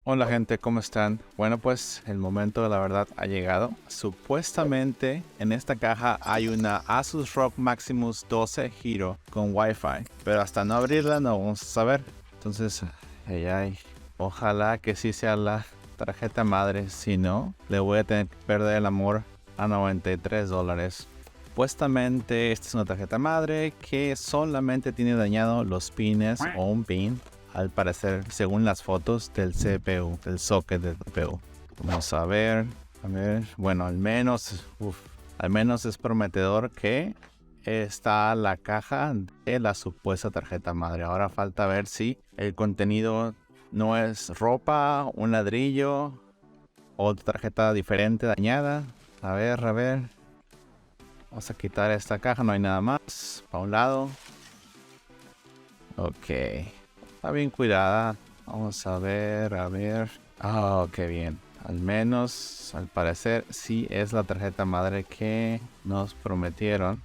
Hola gente, ¿cómo están? Bueno, pues el momento de la verdad ha llegado. Supuestamente en esta caja hay una Asus ROG Maximus 12 Hero con Wi-Fi, pero hasta no abrirla no vamos a saber. Entonces, ojalá que sí sea la tarjeta madre, si no, le voy a tener que perder el amor a $93. Supuestamente esta es una tarjeta madre que solamente tiene dañado los pines o un pin. Al parecer, según las fotos del CPU, del socket del CPU. Vamos a ver. Bueno, al menos es prometedor que está la caja de la supuesta tarjeta madre. Ahora falta ver si el contenido no es ropa, un ladrillo, otra tarjeta diferente dañada. A ver. Vamos a quitar esta caja, no hay nada más. Para un lado. Ok. Está bien cuidada. Vamos a ver. Qué bien. Al menos, al parecer, sí es la tarjeta madre que nos prometieron.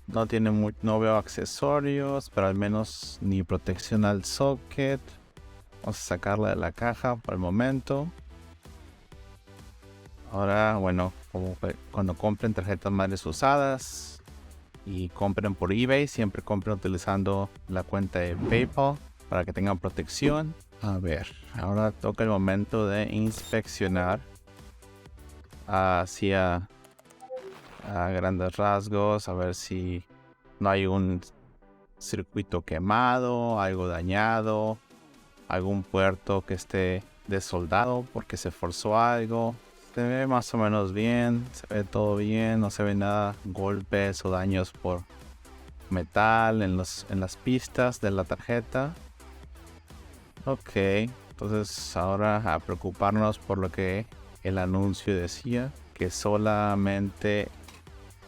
No tiene no veo accesorios, pero al menos ni protección al socket. Vamos a sacarla de la caja por el momento. Ahora, bueno, como cuando compren tarjetas madres usadas y compren por eBay, siempre compren utilizando la cuenta de PayPal para que tengan protección. A ver, ahora toca el momento de inspeccionar hacia a grandes rasgos, a ver si no hay un circuito quemado, algo dañado, algún puerto que esté desoldado porque se forzó algo. Se ve más o menos bien, se ve todo bien, no se ve nada, golpes o daños por metal en las pistas de la tarjeta. Ok, entonces ahora a preocuparnos por lo que el anuncio decía, que solamente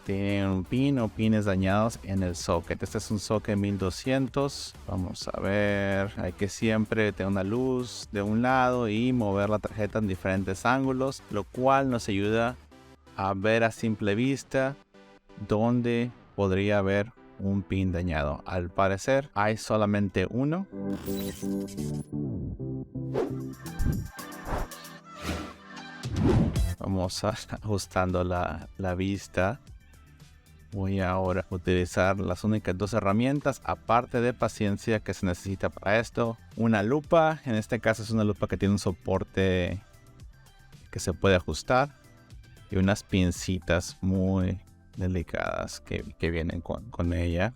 tiene un pin o pines dañados en el socket. Este es un socket 1200. Vamos a ver, hay que siempre tener una luz de un lado y mover la tarjeta en diferentes ángulos, lo cual nos ayuda a ver a simple vista dónde podría haber un pin dañado. Al parecer hay solamente uno. Vamos ajustando la vista. Voy ahora a utilizar las únicas dos herramientas, aparte de paciencia, que se necesita para esto. Una lupa, en este caso es una lupa que tiene un soporte que se puede ajustar. Y unas pincitas muy delicadas que vienen con ella.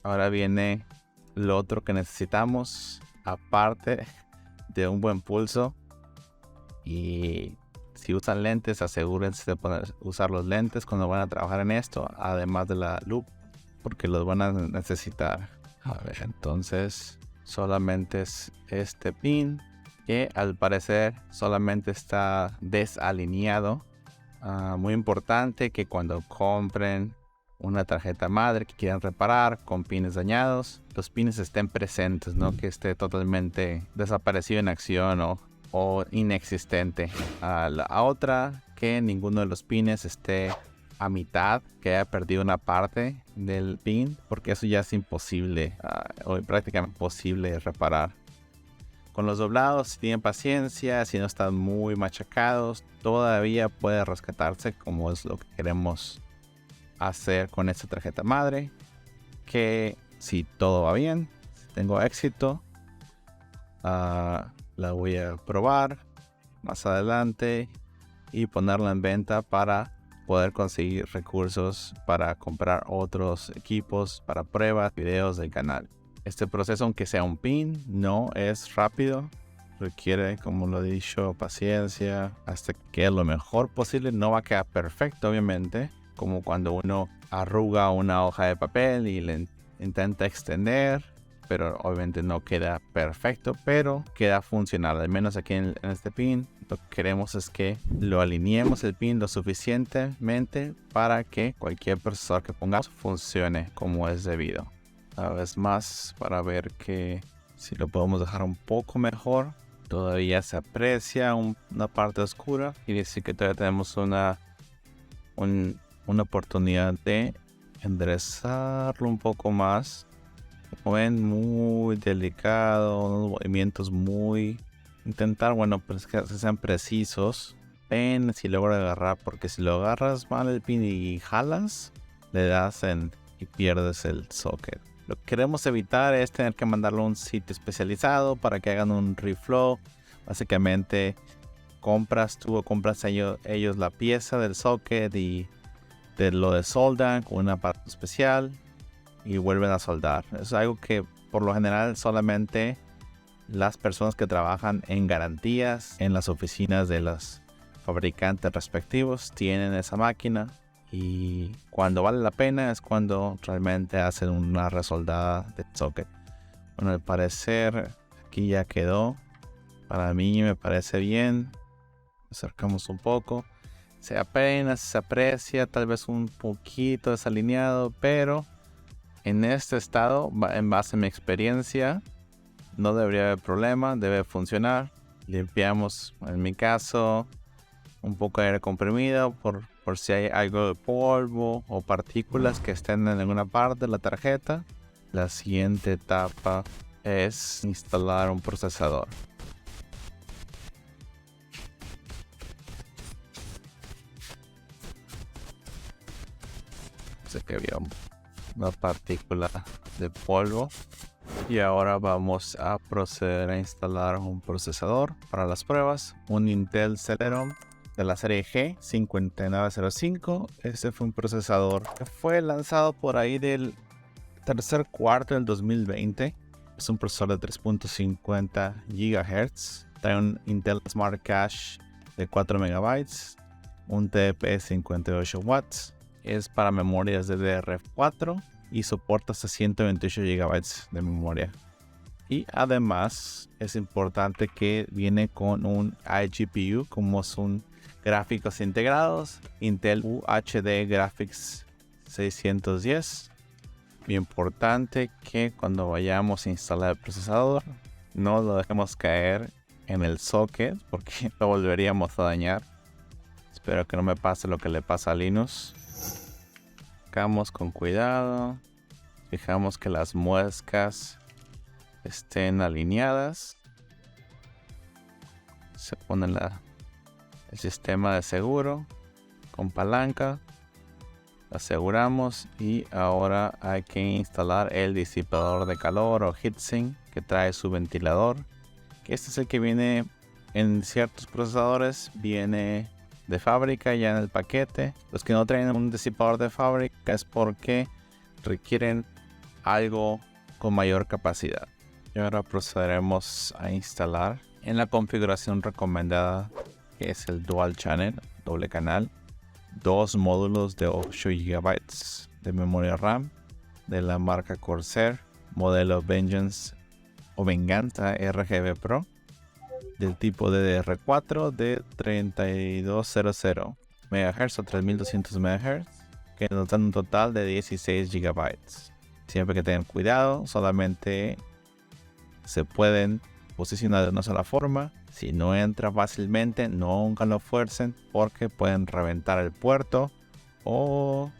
Ahora viene lo otro que necesitamos, aparte de un buen pulso. Y si usan lentes, asegúrense de usar los lentes cuando van a trabajar en esto, además de la lupa, porque los van a necesitar. A ver, entonces solamente es este pin que al parecer solamente está desalineado. Muy importante que cuando compren una tarjeta madre que quieran reparar con pines dañados, los pines estén presentes, no que esté totalmente desaparecido en acción o inexistente. La otra, que ninguno de los pines esté a mitad, que haya perdido una parte del pin, porque eso ya es imposible o prácticamente imposible reparar. Con los doblados, si tienen paciencia, si no están muy machacados, todavía puede rescatarse, como es lo que queremos hacer con esta tarjeta madre. Que si todo va bien, si tengo éxito, la voy a probar más adelante y ponerla en venta para poder conseguir recursos para comprar otros equipos para pruebas, videos del canal. Este proceso, aunque sea un pin, no es rápido. Requiere, como lo he dicho, paciencia hasta que quede lo mejor posible. No va a quedar perfecto, obviamente, como cuando uno arruga una hoja de papel y le intenta extender, pero obviamente no queda perfecto, pero queda funcional. Al menos aquí en este pin, lo que queremos es que lo alineemos el pin lo suficientemente para que cualquier procesador que pongamos funcione como es debido. Una vez más, para ver que si lo podemos dejar un poco mejor. Todavía se aprecia una parte oscura. Quiere decir que todavía tenemos una oportunidad de enderezarlo un poco más. Como ven, muy delicado, unos movimientos muy... Intentar, bueno, pues que sean precisos. Ven si logro agarrar, porque si lo agarras mal el pin y jalas, le das y pierdes el socket. Lo que queremos evitar es tener que mandarlo a un sitio especializado para que hagan un reflow. Básicamente compras tú o compras ellos la pieza del socket y te lo desoldan con un aparato especial y vuelven a soldar. Es algo que por lo general solamente las personas que trabajan en garantías en las oficinas de los fabricantes respectivos tienen esa máquina, y cuando vale la pena es cuando realmente hacen una resoldada de socket. Bueno, al parecer aquí ya quedó. Para mí me parece bien. Acercamos un poco. Apenas se aprecia, tal vez un poquito desalineado, pero en este estado, en base a mi experiencia, no debería haber problema, debe funcionar. Limpiamos, en mi caso, un poco de aire comprimido por si hay algo de polvo o partículas que estén en alguna parte de la tarjeta. La siguiente etapa es instalar un procesador. Sé que había una partícula de polvo. Y ahora vamos a proceder a instalar un procesador para las pruebas. Un Intel Celeron de la serie G5905. Este fue un procesador que fue lanzado por ahí del tercer cuarto del 2020. Es un procesador de 3.50 GHz. Trae un Intel Smart Cache de 4 MB. Un TDP 58 watts. Es para memorias DDR4 y soporta hasta 128 GB de memoria. Y además es importante que viene con un iGPU, como son gráficos integrados, Intel UHD Graphics 610. Muy importante que cuando vayamos a instalar el procesador no lo dejemos caer en el socket, porque lo volveríamos a dañar. Espero que no me pase lo que le pasa a Linus. Sacamos con cuidado. Fijamos que las muescas estén alineadas. Se pone el sistema de seguro con palanca. Aseguramos y ahora hay que instalar el disipador de calor o heatsink que trae su ventilador. Que este es el que viene en ciertos procesadores, viene de fábrica ya en el paquete. Los que no traen un disipador de fábrica es porque requieren algo con mayor capacidad. Y ahora procederemos a instalar en la configuración recomendada, que es el Dual Channel, doble canal, dos módulos de 8 GB de memoria RAM de la marca Corsair, modelo Vengeance o Venganza RGB Pro, del tipo DDR4 de 3200 MHz o 3200 MHz, que nos dan un total de 16 GB. Siempre que tengan cuidado, solamente se pueden posicionar de una sola forma. Si no entra fácilmente, nunca lo fuercen, porque pueden reventar el puerto o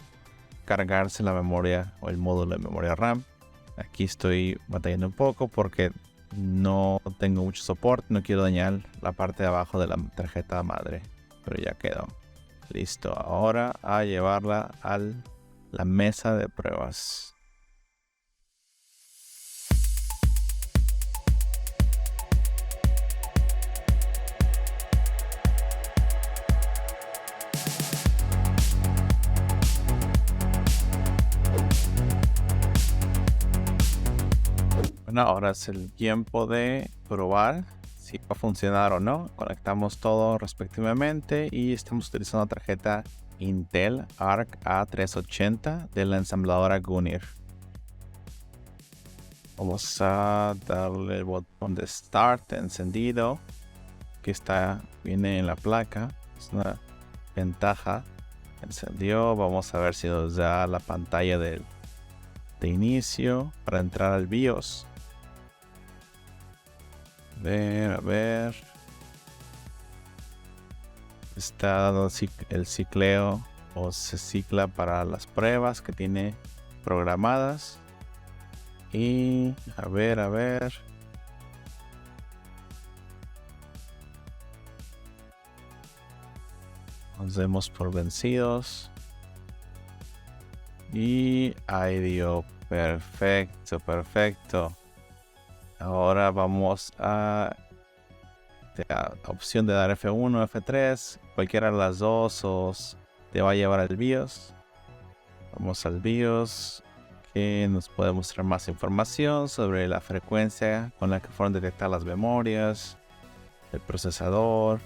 cargarse la memoria o el módulo de memoria RAM. Aquí estoy batallando un poco porque no tengo mucho soporte, no quiero dañar la parte de abajo de la tarjeta madre, pero ya quedó. Listo, ahora a llevarla a la mesa de pruebas. Bueno, ahora es el tiempo de probar si va a funcionar o no. Conectamos todo respectivamente y estamos utilizando la tarjeta Intel Arc A380 de la ensambladora Gunir. Vamos a darle el botón de Start encendido, que viene en la placa. Es una ventaja. Encendió. Vamos a ver si nos da la pantalla de inicio para entrar al BIOS. A ver. Está dando el cicleo o se cicla para las pruebas que tiene programadas. Y a ver. Nos demos por vencidos. Y ahí dio. Perfecto. Ahora vamos a la opción de dar F1, F3. Cualquiera de las dos os te va a llevar al BIOS. Vamos al BIOS, que nos puede mostrar más información sobre la frecuencia con la que fueron detectadas las memorias, el procesador,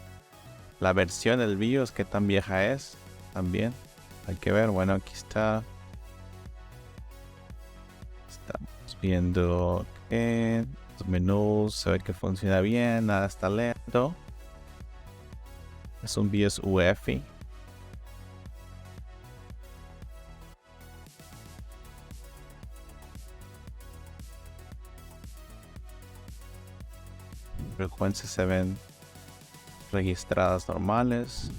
la versión del BIOS, qué tan vieja es, también hay que ver. Bueno, aquí está. Estamos viendo que los menús se ve que funciona bien, nada está lento. Es un BIOS UEFI. Frecuencias se ven registradas normales.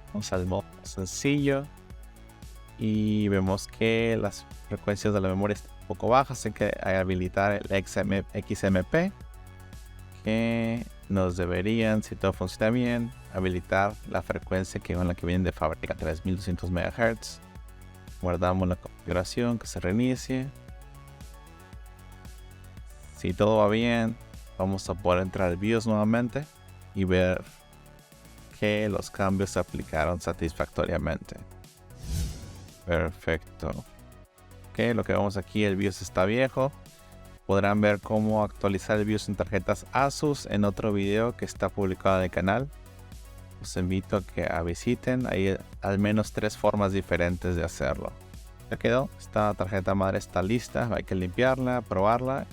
Vamos al modo sencillo y vemos que las frecuencias de la memoria están un poco bajas. Hay que habilitar el XMP, que nos deberían, si todo funciona bien, habilitar la frecuencia con la que vienen de fábrica, 3200 MHz. Guardamos la configuración, que se reinicie. Si todo va bien, vamos a poder entrar al BIOS nuevamente y ver que los cambios se aplicaron satisfactoriamente. Perfecto. Ok, lo que vemos aquí, el BIOS está viejo. Podrán ver cómo actualizar el BIOS en tarjetas Asus en otro video que está publicado en el canal. Los invito a que visiten. Hay al menos 3 formas diferentes de hacerlo. Ya quedó. Esta tarjeta madre está lista. Hay que limpiarla, probarla.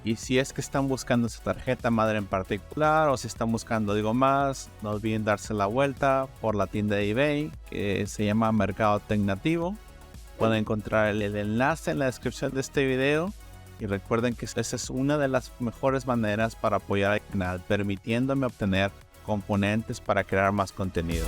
Y si es que están buscando esa tarjeta madre en particular, o si están buscando algo más, no olviden darse la vuelta por la tienda de eBay, que se llama Mercado Tecnativo. Pueden encontrar el enlace en la descripción de este video. Y recuerden que esa es una de las mejores maneras para apoyar al canal, permitiéndome obtener componentes para crear más contenido.